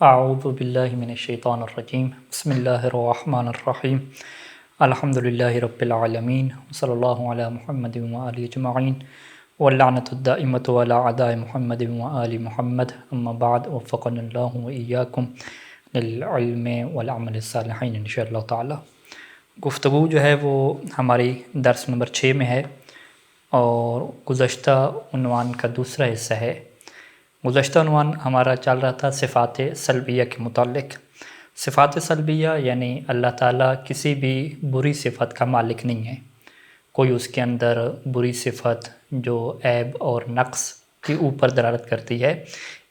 اعوذ باللہ من الشیطان الرجیم بسم اللہ الرحمن الرحیم الحمدللہ رب العالمین صلی اللہ علی محمد وآلہ اجمعین واللعنۃ الدائمۃ علی اعداء محمد وآل محمد اما بعد وفقنا اللہ وإیاکم للعلم والعمل الصالحین انشاءاللہ تعالی۔ گفتگو جو ہے وہ ہماری درس نمبر 6 میں ہے اور گزشتہ عنوان کا دوسرا حصہ ہے۔ گزشتہ عنوان ہمارا چل رہا تھا صفات سلبیہ کے متعلق۔ صفات سلبیہ یعنی اللہ تعالیٰ کسی بھی بری صفت کا مالک نہیں ہے، کوئی اس کے اندر بری صفت جو عیب اور نقص کے اوپر دلالت کرتی ہے،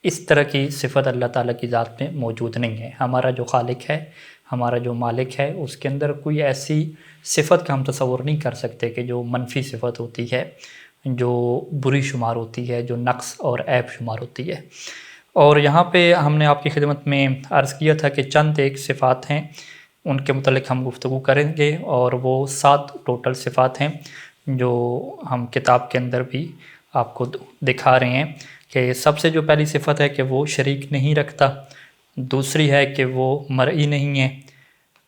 اس طرح کی صفت اللہ تعالیٰ کی ذات میں موجود نہیں ہے۔ ہمارا جو خالق ہے، ہمارا جو مالک ہے، اس کے اندر کوئی ایسی صفت کا ہم تصور نہیں کر سکتے کہ جو منفی صفت ہوتی ہے، جو بری شمار ہوتی ہے، جو نقص اور عیب شمار ہوتی ہے۔ اور یہاں پہ ہم نے آپ کی خدمت میں عرض کیا تھا کہ چند ایک صفات ہیں، ان کے متعلق ہم گفتگو کریں گے، اور وہ 7 ٹوٹل صفات ہیں جو ہم کتاب کے اندر بھی آپ کو دکھا رہے ہیں کہ سب سے جو پہلی صفت ہے کہ وہ شریک نہیں رکھتا، دوسری ہے کہ وہ مرئی نہیں ہے،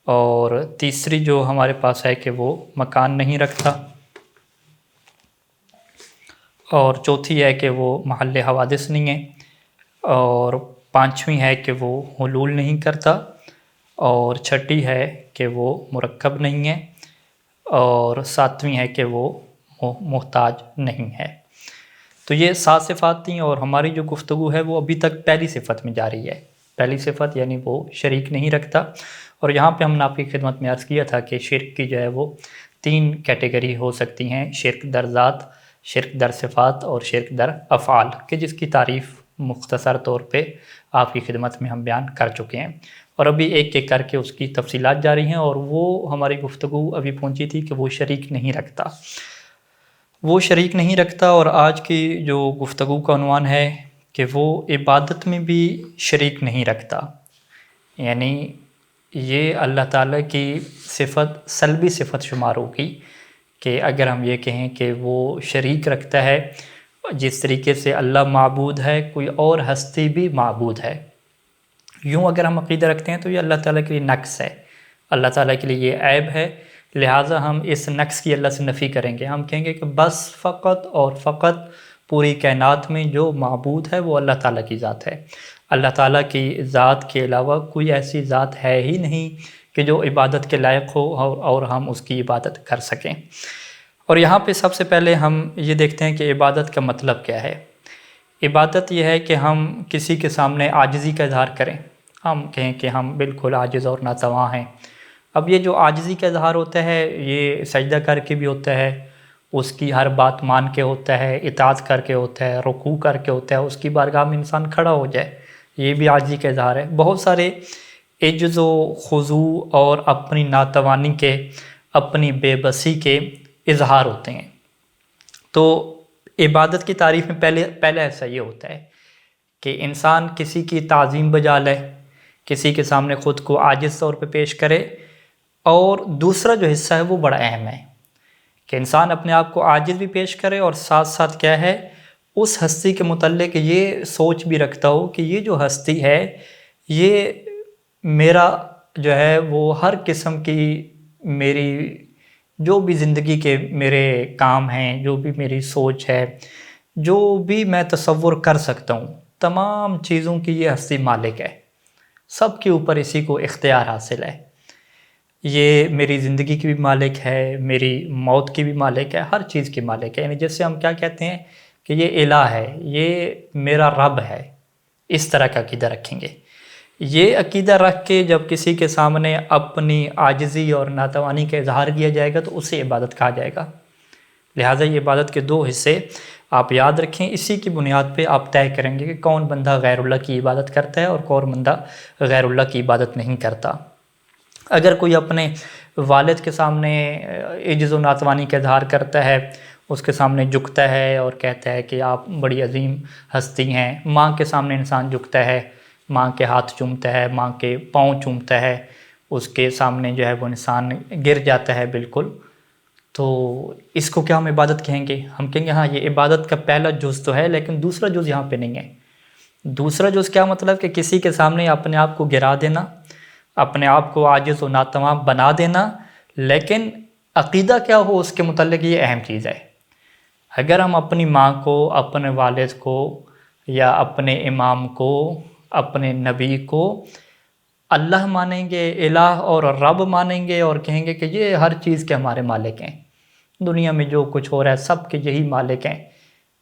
اور تیسری جو ہمارے پاس ہے کہ وہ مکان نہیں رکھتا، اور چوتھی ہے کہ وہ محل حوادث نہیں ہے، اور پانچویں ہے کہ وہ حلول نہیں کرتا، اور چھٹی ہے کہ وہ مرکب نہیں ہے، اور ساتویں ہے کہ وہ محتاج نہیں ہے۔ تو یہ 7 صفات تھیں، اور ہماری جو گفتگو ہے وہ ابھی تک پہلی صفت میں جاری ہے۔ پہلی صفت یعنی وہ شریک نہیں رکھتا، اور یہاں پہ ہم نے آپ کی خدمت میں عرض کیا تھا کہ شرک کی جو ہے وہ 3 کیٹیگری ہو سکتی ہیں: شرک در ذات، شرک در صفات، اور شرک در افعال، کہ جس کی تعریف مختصر طور پہ آپ کی خدمت میں ہم بیان کر چکے ہیں، اور ابھی ایک ایک کر کے اس کی تفصیلات جاری ہیں۔ اور وہ ہماری گفتگو ابھی پہنچی تھی کہ وہ شریک نہیں رکھتا، وہ شریک نہیں رکھتا، اور آج کی جو گفتگو کا عنوان ہے کہ وہ عبادت میں بھی شریک نہیں رکھتا۔ یعنی یہ اللہ تعالیٰ کی صفت سلبی صفت شمار ہوگی کہ اگر ہم یہ کہیں کہ وہ شریک رکھتا ہے، جس طریقے سے اللہ معبود ہے، کوئی اور ہستی بھی معبود ہے، یوں اگر ہم عقیدہ رکھتے ہیں تو یہ اللہ تعالیٰ کے لیے نقص ہے، اللہ تعالیٰ کے لیے یہ عیب ہے، لہٰذا ہم اس نقص کی اللہ سے نفی کریں گے۔ ہم کہیں گے کہ بس فقط اور فقط پوری کائنات میں جو معبود ہے وہ اللہ تعالیٰ کی ذات ہے، اللہ تعالیٰ کی ذات کے علاوہ کوئی ایسی ذات ہے ہی نہیں کہ جو عبادت کے لائق ہو اور ہم اس کی عبادت کر سکیں۔ اور یہاں پہ سب سے پہلے ہم یہ دیکھتے ہیں کہ عبادت کا مطلب کیا ہے۔ عبادت یہ ہے کہ ہم کسی کے سامنے عاجزی کا اظہار کریں، ہم کہیں کہ ہم بالکل عاجز اور ناتواں ہیں۔ اب یہ جو عاجزی کا اظہار ہوتا ہے یہ سجدہ کر کے بھی ہوتا ہے، اس کی ہر بات مان کے ہوتا ہے، اطاعت کر کے ہوتا ہے، رکوع کر کے ہوتا ہے، اس کی بارگاہ میں انسان کھڑا ہو جائے، یہ بھی عاجزی کا اظہار ہے۔ بہت سارے عجز و خضوع اور اپنی ناتوانی کے، اپنی بے بسی کے اظہار ہوتے ہیں۔ تو عبادت کی تعریف میں پہلا حصہ یہ ہوتا ہے کہ انسان کسی کی تعظیم بجا لے، کسی کے سامنے خود کو عاجز طور پہ پیش کرے، اور دوسرا جو حصہ ہے وہ بڑا اہم ہے کہ انسان اپنے آپ کو عاجز بھی پیش کرے، اور ساتھ ساتھ کیا ہے، اس ہستی کے متعلق یہ سوچ بھی رکھتا ہو کہ یہ جو ہستی ہے یہ میرا جو ہے وہ ہر قسم کی، میری جو بھی زندگی کے میرے کام ہیں، جو بھی میری سوچ ہے، جو بھی میں تصور کر سکتا ہوں، تمام چیزوں کی یہ ہستی مالک ہے، سب کے اوپر اسی کو اختیار حاصل ہے۔ یہ میری زندگی کی بھی مالک ہے، میری موت کی بھی مالک ہے، ہر چیز کی مالک ہے۔ یعنی جس سے ہم کیا کہتے ہیں کہ یہ الہ ہے، یہ میرا رب ہے، اس طرح کا عقیدہ رکھیں گے۔ یہ عقیدہ رکھ کے جب کسی کے سامنے اپنی عاجزی اور ناتوانی کا اظہار کیا جائے گا تو اسے عبادت کہا جائے گا۔ لہٰذا یہ عبادت کے 2 حصے آپ یاد رکھیں، اسی کی بنیاد پہ آپ طے کریں گے کہ کون بندہ غیر اللہ کی عبادت کرتا ہے اور کون بندہ غیر اللہ کی عبادت نہیں کرتا۔ اگر کوئی اپنے والد کے سامنے عجز و ناتوانی کا اظہار کرتا ہے، اس کے سامنے جھکتا ہے اور کہتا ہے کہ آپ بڑی عظیم ہستی ہیں، ماں کے سامنے انسان جھکتا ہے، ماں کے ہاتھ چومتا ہے، ماں کے پاؤں چومتا ہے، اس کے سامنے جو ہے وہ انسان گر جاتا ہے بالکل، تو اس کو کیا ہم عبادت کہیں گے؟ ہم کہیں گے ہاں یہ عبادت کا پہلا جز تو ہے، لیکن دوسرا جز یہاں پہ نہیں ہے۔ دوسرا جو اس کا مطلب کہ کسی کے سامنے اپنے آپ کو گرا دینا، اپنے آپ کو عاجز و ناتواں بنا دینا، لیکن عقیدہ کیا ہو اس کے متعلق یہ اہم چیز ہے۔ اگر ہم اپنی ماں کو، اپنے والد کو، یا اپنے امام کو، اپنے نبی کو اللہ مانیں گے، الہ اور رب مانیں گے، اور کہیں گے کہ یہ ہر چیز کے ہمارے مالک ہیں، دنیا میں جو کچھ ہو رہا ہے سب کے یہی مالک ہیں،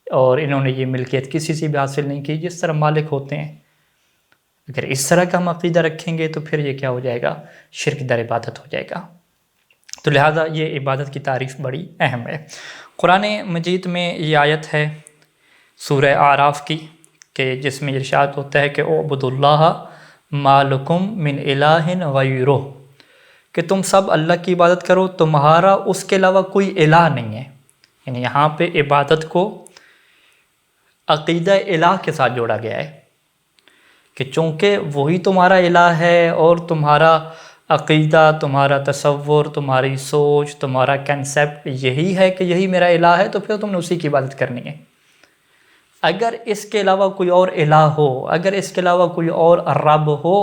اور انہوں نے یہ ملکیت کسی سے بھی حاصل نہیں کی، جس طرح مالک ہوتے ہیں، اگر اس طرح کا ہم عقیدہ رکھیں گے تو پھر یہ کیا ہو جائے گا؟ شرک در عبادت ہو جائے گا۔ تو لہٰذا یہ عبادت کی تعریف بڑی اہم ہے۔ قرآن مجید میں یہ آیت ہے سورہ اعراف کی، کہ جس میں ارشاد ہوتا ہے کہ اعبدوا اللہ ما لکم من الہ غیرہ، کہ تم سب اللہ کی عبادت کرو، تمہارا اس کے علاوہ کوئی الہ نہیں ہے۔ یعنی یہاں پہ عبادت کو عقیدہ الہ کے ساتھ جوڑا گیا ہے، کہ چونکہ وہی تمہارا الہ ہے، اور تمہارا عقیدہ، تمہارا تصور، تمہاری سوچ، تمہارا کنسیپٹ یہی ہے کہ یہی میرا الہ ہے، تو پھر تم نے اسی کی عبادت کرنی ہے۔ اگر اس کے علاوہ کوئی اور الہ ہو، اگر اس کے علاوہ کوئی اور رب ہو،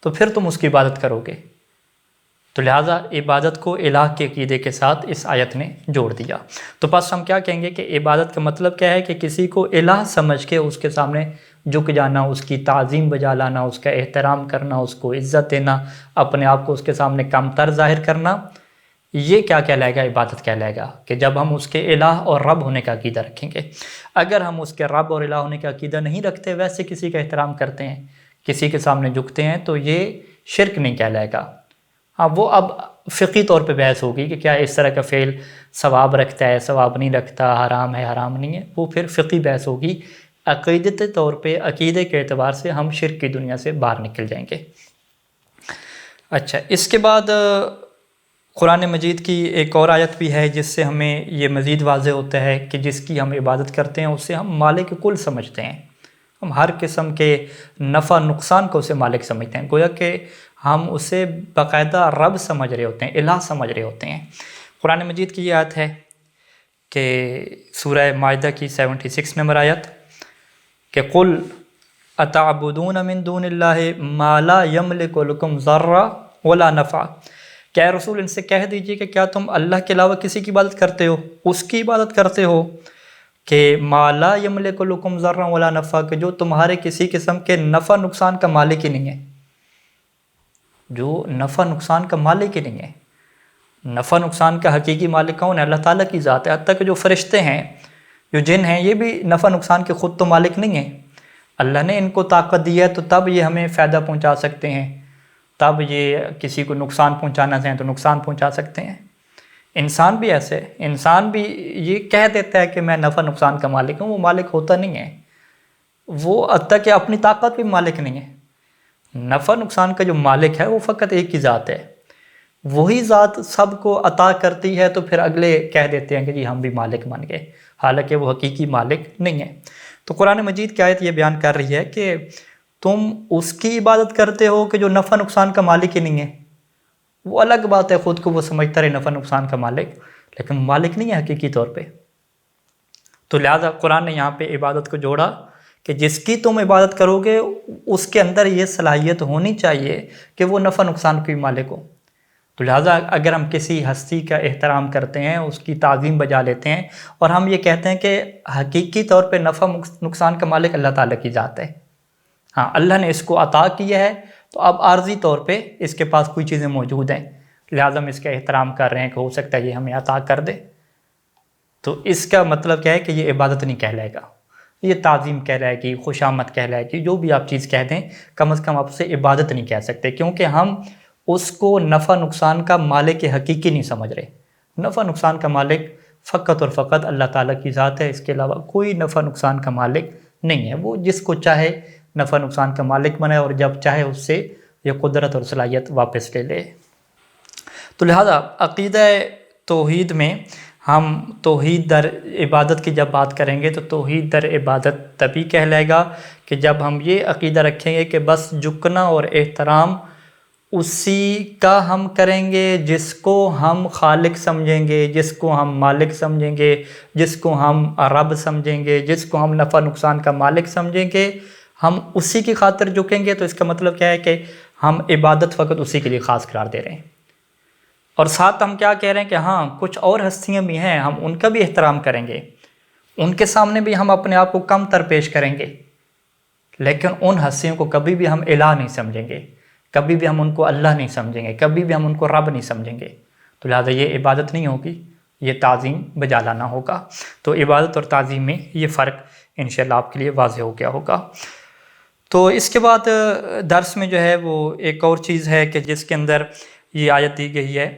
تو پھر تم اس کی عبادت کرو گے۔ تو لہٰذا عبادت کو الہ کے عقیدے کے ساتھ اس آیت نے جوڑ دیا۔ تو پس ہم کیا کہیں گے کہ عبادت کا مطلب کیا ہے؟ کہ کسی کو الہ سمجھ کے اس کے سامنے جھک جانا، اس کی تعظیم بجا لانا، اس کا احترام کرنا، اس کو عزت دینا، اپنے آپ کو اس کے سامنے کمتر ظاہر کرنا، یہ کیا کہلائے گا؟ عبادت کہلائے گا، کہ جب ہم اس کے الہ اور رب ہونے کا عقیدہ رکھیں گے۔ اگر ہم اس کے رب اور الہ ہونے کا عقیدہ نہیں رکھتے، ویسے کسی کا احترام کرتے ہیں، کسی کے سامنے جھکتے ہیں، تو یہ شرک نہیں کہلائے گا۔ ہاں، وہ اب فقہی طور پہ بحث ہوگی کہ کیا اس طرح کا فعل ثواب رکھتا ہے، ثواب نہیں رکھتا، حرام ہے، حرام نہیں ہے، وہ پھر فقہی بحث ہوگی۔ عقیدتی طور پہ، عقیدے کے اعتبار سے ہم شرک کی دنیا سے باہر نکل جائیں گے۔ اچھا، اس کے بعد قرآن مجید کی ایک اور آیت بھی ہے جس سے ہمیں یہ مزید واضح ہوتا ہے کہ جس کی ہم عبادت کرتے ہیں اسے ہم مالک کل سمجھتے ہیں، ہم ہر قسم کے نفع نقصان کو اسے مالک سمجھتے ہیں، گویا کہ ہم اسے باقاعدہ رب سمجھ رہے ہوتے ہیں، الہ سمجھ رہے ہوتے ہیں۔ قرآن مجید کی یہ آیت ہے کہ سورہ مائدہ کی 76 نمبر آیت، کہ قل اتعبدون من دون اللہ ما لا یملک لکم ضرا ولا نفع، کہ اے رسول ان سے کہہ دیجئے کہ کیا تم اللہ کے علاوہ کسی کی عبادت کرتے ہو، اس کی عبادت کرتے ہو کہ ما لا یملک لکم ضرا ولا نفع، کہ جو تمہارے کسی قسم کے نفع نقصان کا مالک ہی نہیں ہے، جو نفع نقصان کا مالک ہی نہیں ہے۔ نفع نقصان کا حقیقی مالک کون ہے؟ اللہ تعالیٰ کی ذات ہے۔ حتیٰ کہ جو فرشتے ہیں، جو جن ہیں، یہ بھی نفع نقصان کے خود تو مالک نہیں ہیں، اللہ نے ان کو طاقت دی ہے، تو تب یہ ہمیں فائدہ پہنچا سکتے ہیں، تب یہ کسی کو نقصان پہنچانا چاہیں تو نقصان پہنچا سکتے ہیں۔ انسان بھی ایسے، انسان بھی یہ کہہ دیتا ہے کہ میں نفع نقصان کا مالک ہوں، وہ مالک ہوتا نہیں ہے، وہ حتیٰ کہ اپنی طاقت بھی مالک نہیں ہے۔ نفع نقصان کا جو مالک ہے وہ فقط ایک ہی ذات ہے، وہی ذات سب کو عطا کرتی ہے، تو پھر اگلے کہہ دیتے ہیں کہ جی ہم بھی مالک بن گئے، حالانکہ وہ حقیقی مالک نہیں ہے۔ تو قرآن مجید کی آیت یہ بیان کر رہی ہے کہ تم اس کی عبادت کرتے ہو کہ جو نفع نقصان کا مالک ہی نہیں ہے۔ وہ الگ بات ہے، خود کو وہ سمجھتا رہے نفع نقصان کا مالک، لیکن مالک نہیں ہے حقیقی طور پہ۔ تو لہٰذا قرآن نے یہاں پہ عبادت کو جوڑا کہ جس کی تم عبادت کرو گے اس کے اندر یہ صلاحیت ہونی چاہیے کہ وہ نفع نقصان کی مالک ہو۔ تو لہٰذا اگر ہم کسی ہستی کا احترام کرتے ہیں، اس کی تعظیم بجا لیتے ہیں، اور ہم یہ کہتے ہیں کہ حقیقی طور پہ نفع نقصان کا مالک اللہ تعالیٰ کی ذات ہے، ہاں اللہ نے اس کو عطا کیا ہے، تو اب عارضی طور پہ اس کے پاس کوئی چیزیں موجود ہیں، لہٰذا ہم اس کا احترام کر رہے ہیں کہ ہو سکتا ہے یہ ہمیں عطا کر دے، تو اس کا مطلب کیا ہے کہ یہ عبادت نہیں کہلائے گا، یہ تعظیم کہلائے گی، خوش آمد کہلائے گی، جو بھی آپ چیز کہہ دیں، کم از کم آپ سے عبادت نہیں کہہ سکتے، کیونکہ ہم اس کو نفع نقصان کا مالک حقیقی نہیں سمجھ رہے۔ نفع نقصان کا مالک فقط اور فقط اللہ تعالیٰ کی ذات ہے، اس کے علاوہ کوئی نفع نقصان کا مالک نہیں ہے، وہ جس کو چاہے نفع نقصان کا مالک بنائے، اور جب چاہے اس سے یہ قدرت اور صلاحیت واپس لے لے۔ تو لہذا عقیدہ توحید میں ہم توحید در عبادت کی جب بات کریں گے تو توحید در عبادت تبھی کہلائے گا کہ جب ہم یہ عقیدہ رکھیں گے کہ بس جھکنا اور احترام اسی کا ہم کریں گے جس کو ہم خالق سمجھیں گے، جس کو ہم مالک سمجھیں گے، جس کو ہم رب سمجھیں گے، جس کو ہم نفع نقصان کا مالک سمجھیں گے، ہم اسی کی خاطر جھکیں گے تو اس کا مطلب کیا ہے کہ ہم عبادت فقط اسی کے لیے خاص قرار دے رہے ہیں، اور ساتھ ہم کیا کہہ رہے ہیں کہ ہاں کچھ اور ہستیاں بھی ہیں، ہم ان کا بھی احترام کریں گے، ان کے سامنے بھی ہم اپنے آپ کو کم تر پیش کریں گے، لیکن ان ہستیوں کو کبھی بھی ہم الہ نہیں سمجھیں گے، کبھی بھی ہم ان کو اللہ نہیں سمجھیں گے، کبھی بھی ہم ان کو رب نہیں سمجھیں گے، تو لہٰذا یہ عبادت نہیں ہوگی، یہ تعظیم بجا لانا ہوگا۔ تو عبادت اور تعظیم میں یہ فرق انشاءاللہ آپ کے لیے واضح ہو گیا ہوگا۔ تو اس کے بعد درس میں جو ہے وہ ایک اور چیز ہے کہ جس کے اندر یہ آیت دی گئی ہے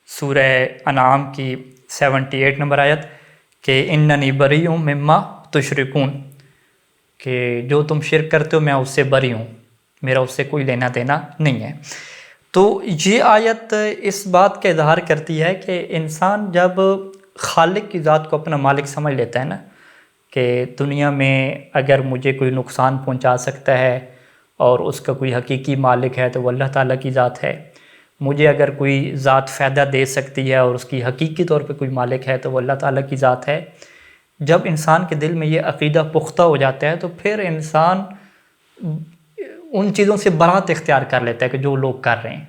سورہ انعام کی 78 نمبر آیت کہ اننی بری مما تشرکون، کہ جو تم شرک کرتے ہو میں اس سے بری ہوں، میرا اس سے کوئی لینا دینا نہیں ہے۔ تو یہ آیت اس بات کا اظہار کرتی ہے کہ انسان جب خالق کی ذات کو اپنا مالک سمجھ لیتا ہے نا، کہ دنیا میں اگر مجھے کوئی نقصان پہنچا سکتا ہے اور اس کا کوئی حقیقی مالک ہے تو وہ اللہ تعالیٰ کی ذات ہے، مجھے اگر کوئی ذات فائدہ دے سکتی ہے اور اس کی حقیقی طور پہ کوئی مالک ہے تو وہ اللہ تعالیٰ کی ذات ہے، جب انسان کے دل میں یہ عقیدہ پختہ ہو جاتا ہے تو پھر انسان ان چیزوں سے برات اختیار کر لیتا ہے کہ جو لوگ کر رہے ہیں۔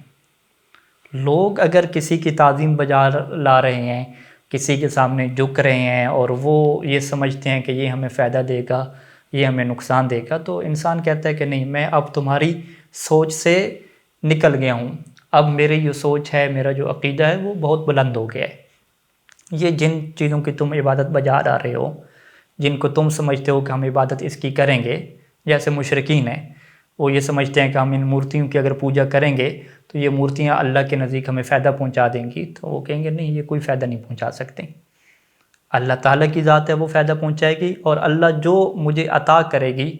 لوگ اگر کسی کی تعظیم بجا لا رہے ہیں، کسی کے سامنے جھک رہے ہیں اور وہ یہ سمجھتے ہیں کہ یہ ہمیں فائدہ دے گا، یہ ہمیں نقصان دے گا، تو انسان کہتا ہے کہ نہیں، میں اب تمہاری سوچ سے نکل گیا ہوں، اب میری جو سوچ ہے، میرا جو عقیدہ ہے وہ بہت بلند ہو گیا ہے۔ یہ جن چیزوں کی تم عبادت بجا لا رہے ہو، جن کو تم سمجھتے ہو کہ ہم عبادت اس کی کریں گے، جیسے مشرکین ہیں، وہ یہ سمجھتے ہیں کہ ہم ان مورتیوں کی اگر پوجا کریں گے تو یہ مورتیاں اللہ کے نزدیک ہمیں فائدہ پہنچا دیں گی، تو وہ کہیں گے نہیں، یہ کوئی فائدہ نہیں پہنچا سکتے، اللہ تعالیٰ کی ذات ہے وہ فائدہ پہنچائے گی، اور اللہ جو مجھے عطا کرے گی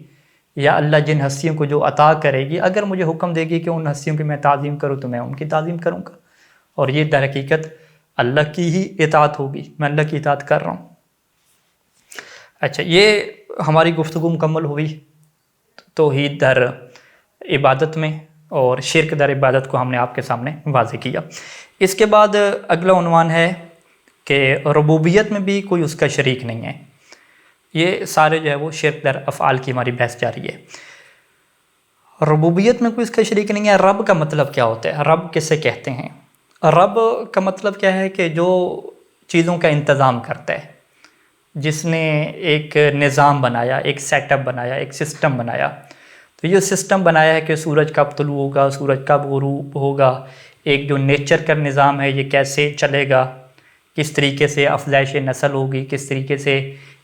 یا اللہ جن ہستیوں کو جو عطا کرے گی، اگر مجھے حکم دے گی کہ ان ہستیوں کی میں تعظیم کروں تو میں ان کی تعظیم کروں گا، اور یہ در حقیقت اللہ کی ہی اطاعت ہوگی، میں اللہ کی اطاعت کر رہا ہوں۔ اچھا، یہ ہماری گفتگو مکمل ہوئی توحید در عبادت میں، اور شرک در عبادت کو ہم نے آپ کے سامنے واضح کیا۔ اس کے بعد اگلا عنوان ہے کہ ربوبیت میں بھی کوئی اس کا شریک نہیں ہے۔ یہ سارے جو ہے وہ شرک در افعال کی ہماری بحث جاری ہے۔ ربوبیت میں کوئی اس کا شریک نہیں ہے۔ رب کا مطلب کیا ہوتا ہے؟ رب کسے کہتے ہیں؟ رب کا مطلب کیا ہے کہ جو چیزوں کا انتظام کرتا ہے، جس نے ایک نظام بنایا، ایک سیٹ اپ بنایا، ایک سسٹم بنایا۔ تو یہ سسٹم بنایا ہے کہ سورج کب طلوع ہوگا، سورج کب غروب ہوگا، ایک جو نیچر کا نظام ہے یہ کیسے چلے گا، کس طریقے سے افزائش نسل ہوگی، کس طریقے سے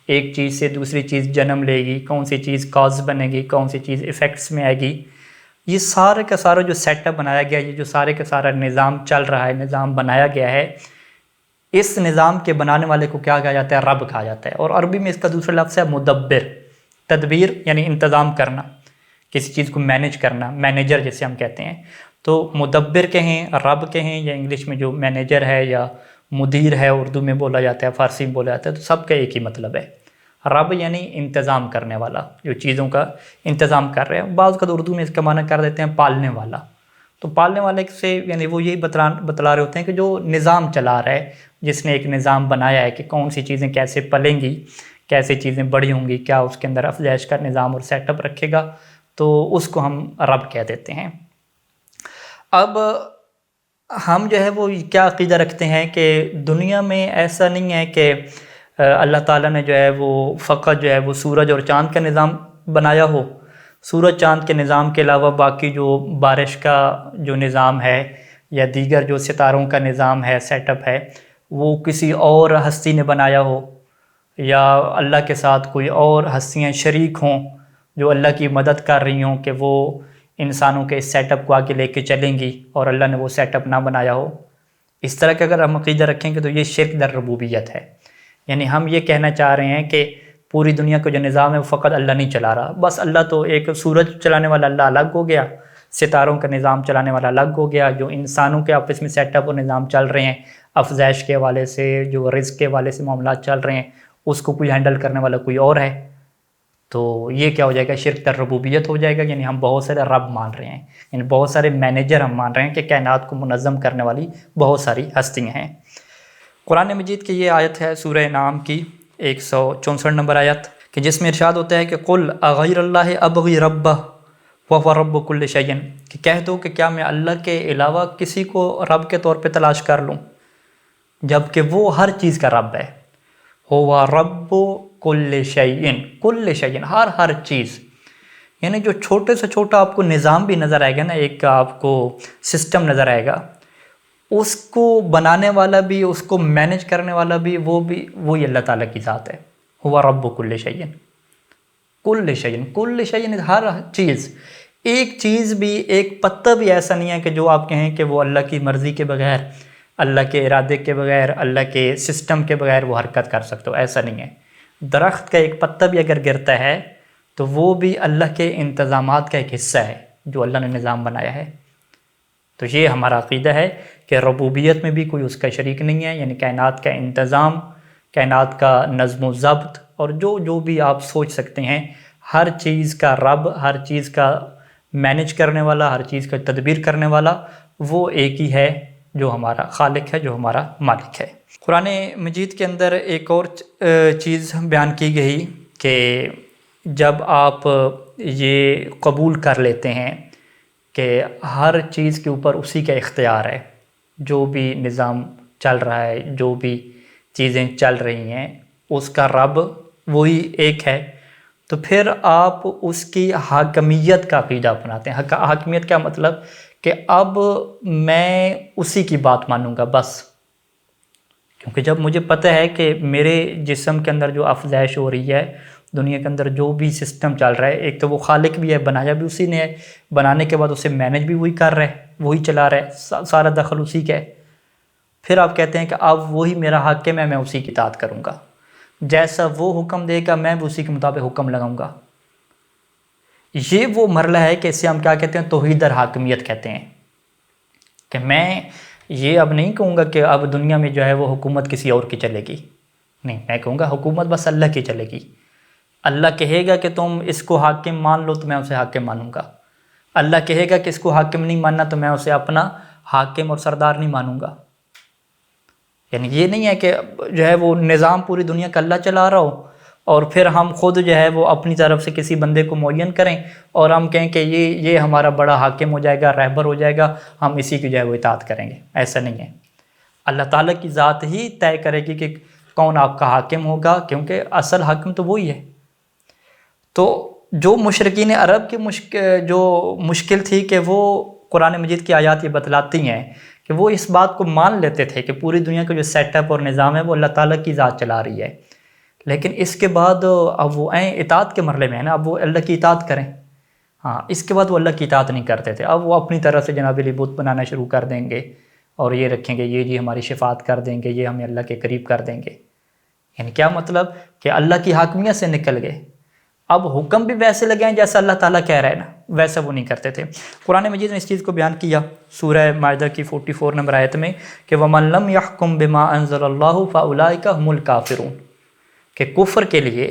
ایک چیز سے دوسری چیز جنم لے گی، کون سی چیز کاز بنے گی، کون سی چیز ایفیکٹس میں آئے گی، یہ سارے کا سارا جو سیٹ اپ بنایا گیا، یہ جو سارے کا سارا نظام چل رہا ہے، نظام بنایا گیا ہے، اس نظام کے بنانے والے کو کیا کہا جاتا ہے؟ رب کہا جاتا ہے۔ اور عربی میں اس کا دوسرا لفظ ہے مدبر۔ تدبیر یعنی انتظام کرنا، کسی چیز کو مینیج کرنا، مینیجر جسے ہم کہتے ہیں۔ تو مدبر کہیں، رب کہیں، یا انگلش میں جو مینیجر ہے یا مدیر ہے، اردو میں بولا جاتا ہے، فارسی میں بولا جاتا ہے، تو سب کا ایک ہی مطلب ہے۔ رب یعنی انتظام کرنے والا، جو چیزوں کا انتظام کر رہے ہیں۔ بعض کا اردو میں اس کا معنی کر دیتے ہیں پالنے والا۔ تو پالنے والے سے یعنی وہ یہی بتلا رہے ہوتے ہیں کہ جو نظام چلا رہا ہے، جس نے ایک نظام بنایا ہے کہ کون سی چیزیں کیسے پلیں گی، کیسے چیزیں بڑی ہوں گی، کیا اس کے اندر افزائش کا نظام اور سیٹ اپ رکھے گا، تو اس کو ہم رب کہہ دیتے ہیں۔ اب ہم جو ہے وہ کیا عقیدہ رکھتے ہیں کہ دنیا میں ایسا نہیں ہے کہ اللہ تعالیٰ نے جو ہے وہ فقط جو ہے وہ سورج اور چاند کا نظام بنایا ہو، سورج چاند کے نظام کے علاوہ باقی جو بارش کا جو نظام ہے یا دیگر جو ستاروں کا نظام ہے، سیٹ اپ ہے، وہ کسی اور ہستی نے بنایا ہو، یا اللہ کے ساتھ کوئی اور ہستیاں شریک ہوں جو اللہ کی مدد کر رہی ہوں کہ وہ انسانوں کے اس سیٹ اپ کو آگے لے کے چلیں گی، اور اللہ نے وہ سیٹ اپ نہ بنایا ہو۔ اس طرح کا اگر ہم عقیدہ رکھیں گے تو یہ شرک در ربوبیت ہے۔ یعنی ہم یہ کہنا چاہ رہے ہیں کہ پوری دنیا کا جو نظام ہے وہ فقط اللہ نہیں چلا رہا، بس اللہ تو ایک سورج چلانے والا اللہ الگ ہو گیا، ستاروں کا نظام چلانے والا الگ ہو گیا، جو انسانوں کے آپس میں سیٹ اپ اور نظام چل رہے ہیں، افزائش کے حوالے سے، جو رزق کے حوالے سے معاملات چل رہے ہیں، اس کو کوئی ہینڈل کرنے والا کوئی اور ہے، تو یہ کیا ہو جائے گا؟ شرک در ربوبیت ہو جائے گا۔ یعنی ہم بہت سارے رب مان رہے ہیں، یعنی بہت سارے مینیجر ہم مان رہے ہیں کہ کائنات کو منظم کرنے والی بہت ساری ہستیاں ہیں۔ قرآن مجید کی یہ آیت ہے سورہ انعام کی 164 نمبر آیت کہ جس میں ارشاد ہوتا ہے کہ قل اغیر اللہ ابغی ربہ وہو رب کل شیء، کہ کہہ دو کہ کیا میں اللہ کے علاوہ کسی کو رب کے طور پہ تلاش کر لوں جبکہ وہ ہر چیز کا رب ہے۔ ہوا رب کل شیء، کل شیء ہر چیز، یعنی جو چھوٹے سے چھوٹا آپ کو نظام بھی نظر آئے گا نا، ایک آپ کو سسٹم نظر آئے گا، اس کو بنانے والا بھی، اس کو مینج کرنے والا بھی وہی اللہ تعالیٰ کی ذات ہے۔ ہوا رب کل شیء، کل شیء، کل شیء ہر چیز، ایک چیز بھی، ایک پتا بھی ایسا نہیں ہے کہ جو آپ کہیں کہ وہ اللہ کی مرضی کے بغیر، اللہ کے ارادے کے بغیر، اللہ کے سسٹم کے بغیر وہ حرکت کر سکتے ہو، ایسا نہیں ہے۔ درخت کا ایک پتا بھی اگر گرتا ہے تو وہ بھی اللہ کے انتظامات کا ایک حصہ ہے جو اللہ نے نظام بنایا ہے۔ تو یہ ہمارا عقیدہ ہے کہ ربوبیت میں بھی کوئی اس کا شریک نہیں ہے، یعنی کائنات کا انتظام، کائنات کا نظم و ضبط، اور جو بھی آپ سوچ سکتے ہیں، ہر چیز کا رب، ہر چیز کا مینج کرنے والا، ہر چیز کا تدبیر کرنے والا وہ ایک ہی ہے جو ہمارا خالق ہے، جو ہمارا مالک ہے۔ قرآن مجید کے اندر ایک اور چیز بیان کی گئی کہ جب آپ یہ قبول کر لیتے ہیں کہ ہر چیز کے اوپر اسی کا اختیار ہے، جو بھی نظام چل رہا ہے، جو بھی چیزیں چل رہی ہیں، اس کا رب وہی ایک ہے، تو پھر آپ اس کی حاکمیت کا عقیدہ اپناتے ہیں۔ حاکمیت کا مطلب کہ اب میں اسی کی بات مانوں گا بس، کیونکہ جب مجھے پتہ ہے کہ میرے جسم کے اندر جو افزائش ہو رہی ہے، دنیا کے اندر جو بھی سسٹم چل رہا ہے، ایک تو وہ خالق بھی ہے، بنایا بھی اسی نے ہے، بنانے کے بعد اسے مینج بھی وہی کر رہا ہے، وہی چلا رہا ہے، سارا دخل اسی کا ہے۔ پھر آپ کہتے ہیں کہ اب وہی میرا حاکم ہے، میں اسی کی اطاعت کروں گا، جیسا وہ حکم دے گا میں بھی اسی کے مطابق حکم لگاؤں گا۔ یہ وہ مرحلہ ہے کہ اسے ہم کیا کہتے ہیں؟ توحید حاکمیت کہتے ہیں، کہ میں یہ اب نہیں کہوں گا کہ اب دنیا میں جو ہے وہ حکومت کسی اور کی چلے گی، نہیں، میں کہوں گا حکومت بس اللہ کی چلے گی۔ اللہ کہے گا کہ تم اس کو حاکم مان لو تو میں اسے حاکم مانوں گا، اللہ کہے گا کہ اس کو حاکم نہیں ماننا تو میں اسے اپنا حاکم اور سردار نہیں مانوں گا۔ یعنی یہ نہیں ہے کہ جو ہے وہ نظام پوری دنیا کا اللہ چلا رہا ہو اور پھر ہم خود جو ہے وہ اپنی طرف سے کسی بندے کو معین کریں اور ہم کہیں کہ یہ ہمارا بڑا حاکم ہو جائے گا، رہبر ہو جائے گا، ہم اسی کی جو ہے وہ اطاعت کریں گے۔ ایسا نہیں ہے، اللہ تعالیٰ کی ذات ہی طے کرے گی کہ کون آپ کا حاکم ہوگا، کیونکہ اصل حاکم تو وہی ہے۔ تو جو مشرکین عرب کی جو مشکل تھی کہ وہ قرآن مجید کی آیات یہ بتلاتی ہیں کہ وہ اس بات کو مان لیتے تھے کہ پوری دنیا کا جو سیٹ اپ اور نظام ہے وہ اللہ تعالیٰ کی ذات چلا رہی ہے، لیکن اس کے بعد اب وہ اطاعت کے مرحلے میں ہے نا، اب وہ اللہ کی اطاعت کریں۔ ہاں، اس کے بعد وہ اللہ کی اطاعت نہیں کرتے تھے، اب وہ اپنی طرح سے جناب علی بت بنانا شروع کر دیں گے اور یہ رکھیں گے یہ جی ہماری شفاعت کر دیں گے، یہ ہمیں اللہ کے قریب کر دیں گے۔ یعنی کیا مطلب کہ اللہ کی حاکمیت سے نکل گئے، اب حکم بھی ویسے لگائیں جیسا اللہ تعالیٰ کہہ رہا ہے نا، ویسا وہ نہیں کرتے تھے۔ قرآن مجید نے اس چیز کو بیان کیا سورہ مائدہ کی 44 نمبر آیت میں کہ وَمَن لَمْ يَحْكُمْ بِمَا أَنزَلَ اللَّهُ فَأُولَٰئِكَ هُمُ الْكَافِرُونَ، کہ کفر کے لیے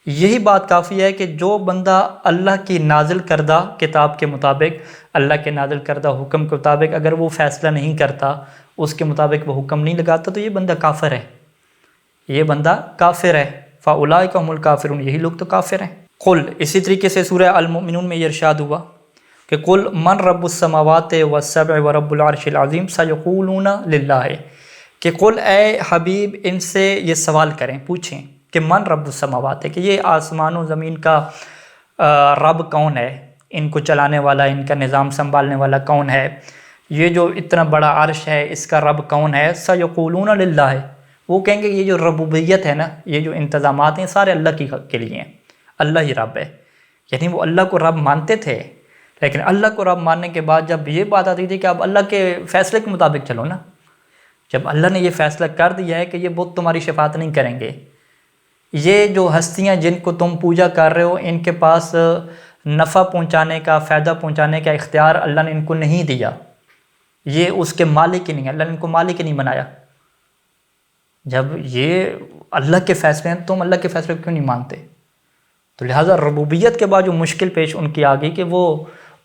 یہی بات کافی ہے کہ جو بندہ اللہ کی نازل کردہ کتاب کے مطابق، اللہ کے نازل کردہ حکم کے مطابق اگر وہ فیصلہ نہیں کرتا، اس کے مطابق وہ حکم نہیں لگاتا، تو یہ بندہ کافر ہے، یہ بندہ کافر ہے۔ فَأُولَٰئِكَ هُمُ الْكَافِرُونَ، یہی لوگ تو کافر ہیں۔ قل، اسی طریقے سے سورہ المؤمنون میں یہ ارشاد ہوا کہ قل من رب السماوات والسبع ورب العرش العظیم سیقولون للہ، کہ قل اے حبیب ان سے یہ سوال کریں، پوچھیں کہ من رب السماوات ہے، کہ یہ آسمان و زمین کا رب کون ہے، ان کو چلانے والا، ان کا نظام سنبھالنے والا کون ہے، یہ جو اتنا بڑا عرش ہے اس کا رب کون ہے۔ سیقولون للہ، وہ کہیں گے یہ جو ربوبیت ہے نا، یہ جو انتظامات ہیں سارے اللہ کے لیے ہیں، اللہ ہی رب ہے۔ یعنی وہ اللہ کو رب مانتے تھے، لیکن اللہ کو رب ماننے کے بعد جب یہ بات آتی تھی کہ اب اللہ کے فیصلے کے مطابق چلو نا، جب اللہ نے یہ فیصلہ کر دیا ہے کہ یہ بت تمہاری شفاعت نہیں کریں گے، یہ جو ہستیاں جن کو تم پوجا کر رہے ہو ان کے پاس نفع پہنچانے کا، فائدہ پہنچانے کا اختیار اللہ نے ان کو نہیں دیا، یہ اس کے مالک ہی نہیں، اللہ نے ان کو مالک ہی نہیں بنایا۔ جب یہ اللہ کے فیصلے ہیں تم اللہ کے فیصلے کیوں نہیں مانتے؟ تو لہٰذا ربوبیت کے بعد جو مشکل پیش ان کی آ گئی کہ وہ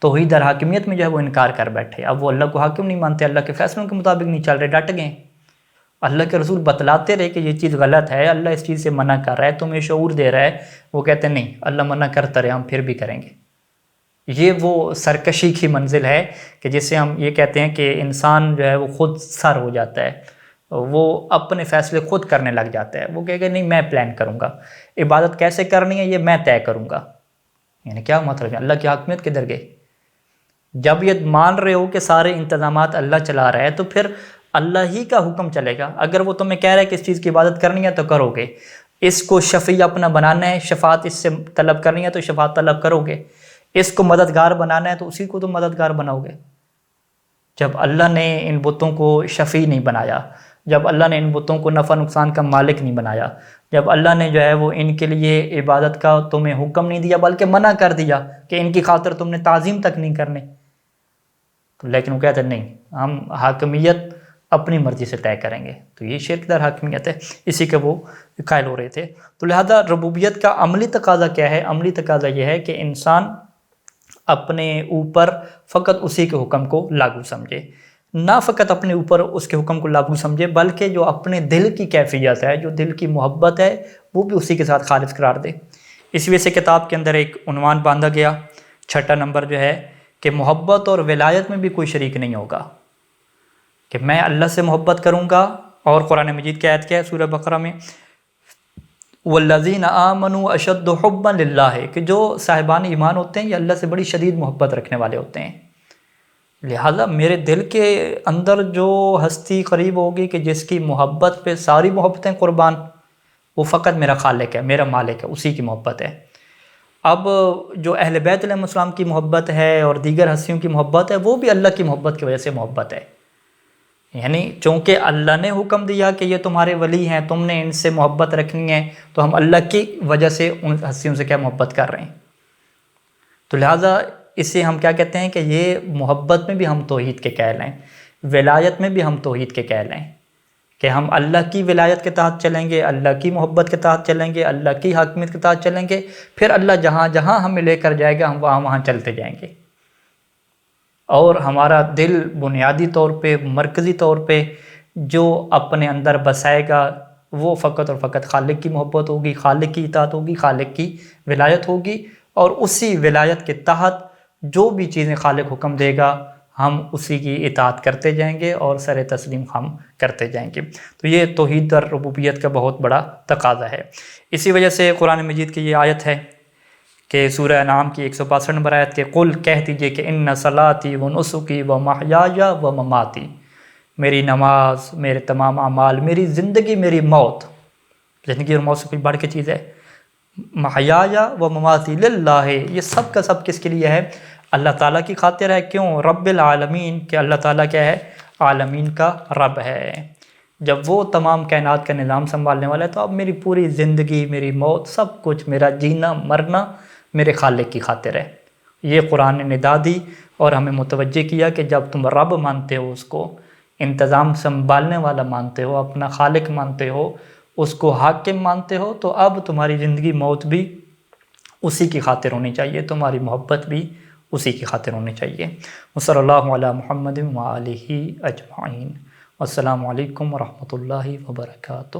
توحید حاکمیت میں جو ہے وہ انکار کر بیٹھے، اب وہ اللہ کو حاکم نہیں مانتے، اللہ کے فیصلوں کے مطابق نہیں چل رہے، ڈٹ گئے۔ اللہ کے رسول بتلاتے رہے کہ یہ چیز غلط ہے، اللہ اس چیز سے منع کر رہا ہے، تمہیں شعور دے رہا ہے، وہ کہتے ہیں نہیں اللہ منع کرتا رہے ہم پھر بھی کریں گے۔ یہ وہ سرکشی کی منزل ہے کہ جسے ہم یہ کہتے ہیں کہ انسان جو ہے وہ خود سر ہو جاتا ہے، وہ اپنے فیصلے خود کرنے لگ جاتا ہے، وہ کہے گا نہیں میں پلان کروں گا، عبادت کیسے کرنی ہے یہ میں طے کروں گا۔ یعنی کیا مطلب ہے؟ اللہ کی حاکمیت کدھر گئی؟ جب یہ مان رہے ہو کہ سارے انتظامات اللہ چلا رہا ہے تو پھر اللہ ہی کا حکم چلے گا۔ اگر وہ تمہیں کہہ رہا ہے کہ اس چیز کی عبادت کرنی ہے تو کرو گے، اس کو شفیع اپنا بنانا ہے، شفاعت اس سے طلب کرنی ہے تو شفاعت طلب کرو گے، اس کو مددگار بنانا ہے تو اسی کو تم مددگار بناؤ گے۔ جب اللہ نے ان بتوں کو شفیع نہیں بنایا، جب اللہ نے ان بتوں کو نفع نقصان کا مالک نہیں بنایا، جب اللہ نے جو ہے وہ ان کے لیے عبادت کا تمہیں حکم نہیں دیا بلکہ منع کر دیا کہ ان کی خاطر تم نے تعظیم تک نہیں کرنی، لیکن وہ کہتے ہیں نہیں ہم حاکمیت اپنی مرضی سے طے کریں گے، تو یہ شرک در حاکمیت ہے، اسی کے وہ قائل ہو رہے تھے۔ تو لہذا ربوبیت کا عملی تقاضا کیا ہے؟ عملی تقاضا یہ ہے کہ انسان اپنے اوپر فقط اسی کے حکم کو لاگو سمجھے، نہ فقط اپنے اوپر اس کے حکم کو لاگو سمجھے بلکہ جو اپنے دل کی کیفیت ہے، جو دل کی محبت ہے، وہ بھی اسی کے ساتھ خالص قرار دے۔ اس وجہ سے کتاب کے اندر ایک عنوان باندھا گیا، 6 نمبر جو ہے کہ محبت اور ولایت میں بھی کوئی شریک نہیں ہوگا، کہ میں اللہ سے محبت کروں گا، اور قرآن مجید کی آیت کیا ہے سورہ بقرہ میں وَالَّذِينَ آمَنُوا أَشَدُّ حُبًّا لِلَّهِ، کہ جو صاحبان ایمان ہوتے ہیں یہ اللہ سے بڑی شدید محبت رکھنے والے ہوتے ہیں۔ لہٰذا میرے دل کے اندر جو ہستی قریب ہوگی کہ جس کی محبت پہ ساری محبتیں قربان، وہ فقط میرا خالق ہے، میرا مالک ہے، اسی کی محبت ہے۔ اب جو اہل بیت علیہ السلام کی محبت ہے اور دیگر ہستیوں کی محبت ہے، وہ بھی اللہ کی محبت کی وجہ سے محبت ہے۔ یعنی چونکہ اللہ نے حکم دیا کہ یہ تمہارے ولی ہیں، تم نے ان سے محبت رکھنی ہے، تو ہم اللہ کی وجہ سے ان ہستیوں سے کیا محبت کر رہے ہیں۔ تو لہٰذا اسے ہم کیا کہتے ہیں کہ یہ محبت میں بھی ہم توحید کے قائل ہیں، ولایت میں بھی ہم توحید کے قائل ہیں، کہ ہم اللہ کی ولایت کے تحت چلیں گے، اللہ کی محبت کے تحت چلیں گے، اللہ کی حاکمیت کے تحت چلیں گے، پھر اللہ جہاں جہاں ہمیں لے کر جائے گا ہم وہاں وہاں چلتے جائیں گے، اور ہمارا دل بنیادی طور پہ مرکزی طور پہ جو اپنے اندر بسائے گا وہ فقط اور فقط خالق کی محبت ہوگی، خالق کی اطاعت ہوگی، خالق کی ولایت ہوگی، اور اسی ولایت کے تحت جو بھی چیزیں خالق حکم دے گا ہم اسی کی اطاعت کرتے جائیں گے اور سر تسلیم ہم کرتے جائیں گے۔ تو یہ توحید در ربوبیت کا بہت بڑا تقاضا ہے۔ اسی وجہ سے قرآن مجید کی یہ آیت ہے کہ سورہ انعام کی 162 نمبر آیت کہ قل کہہ دیجئے کہ ان صلاتی و نسکی و محیای و مماتی، میری نماز، میرے تمام اعمال، میری زندگی، میری موت، زندگی اور موت سے کوئی بڑھ کے چیز ہے، محیای و مماتی للہ، یہ سب کا سب کس کے لیے ہے؟ اللہ تعالیٰ کی خاطر ہے۔ کیوں؟ رب العالمین، کہ اللہ تعالیٰ کیا ہے؟ عالمین کا رب ہے۔ جب وہ تمام کائنات کا نظام سنبھالنے والا ہے تو اب میری پوری زندگی، میری موت، سب کچھ، میرا جینا مرنا میرے خالق کی خاطر ہے۔ یہ قرآن نے ندا دی اور ہمیں متوجہ کیا کہ جب تم رب مانتے ہو، اس کو انتظام سنبھالنے والا مانتے ہو، اپنا خالق مانتے ہو، اس کو حاکم مانتے ہو، تو اب تمہاری زندگی موت بھی اسی کی خاطر ہونی چاہیے، تمہاری محبت بھی اسی کی خاطر ہونی چاہیے۔ وصلی اللہ علی محمد وآلہ اجمعین۔ السلام علیکم ورحمۃ اللہ وبرکاتہ۔